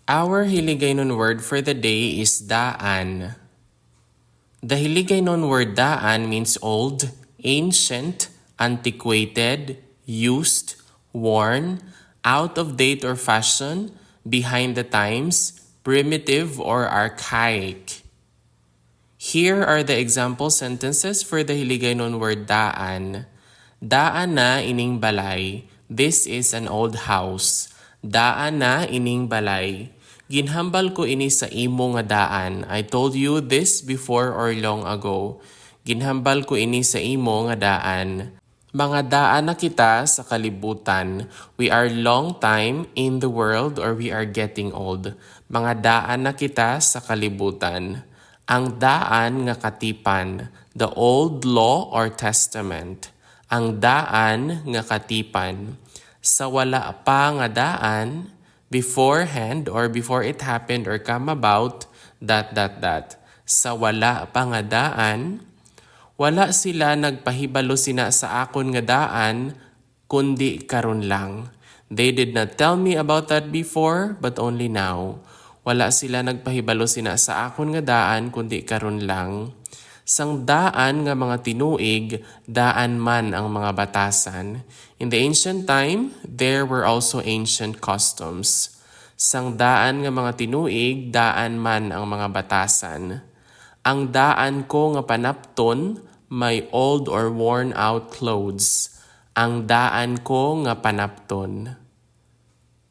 Our Hiligaynon word for the day is daan. The Hiligaynon word daan means old, ancient, antiquated, used, worn, out of date or fashion, behind the times, primitive or archaic. Here are the example sentences for the Hiligaynon word daan. Daan na ining balay. This is an old house. Daan na ining balay. Ginhambal ko ini sa imo nga daan. I told you this before or long ago. Ginhambal ko ini sa imo nga daan. Mga daan na kita sa kalibutan. We are long time in the world or we are getting old. Mga daan na kita sa kalibutan. Ang daan nga katipan. The old law or testament. Ang daan nga katipan. Sa wala pa nga daan, beforehand or before it happened or come about, ... Sa wala pa nga daan, wala sila nagpahibalo sina sa akon nga daan, kundi karon lang. They did not tell me about that before, but only now. Wala sila nagpahibalo sina sa akon nga daan, kundi karon lang. Sang daan nga mga tinuig, daan man ang mga batasan. In the ancient time, there were also ancient customs. Sang daan nga mga tinuig, daan man ang mga batasan. Ang daan ko nga panapton, may old or worn out clothes. Ang daan ko nga panapton.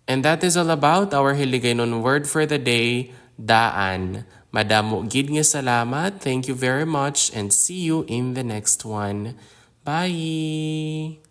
And that is all about our Hiligaynon word for the day, daan. Madamo gid nga salamat. Thank you very much and see you in the next one. Bye!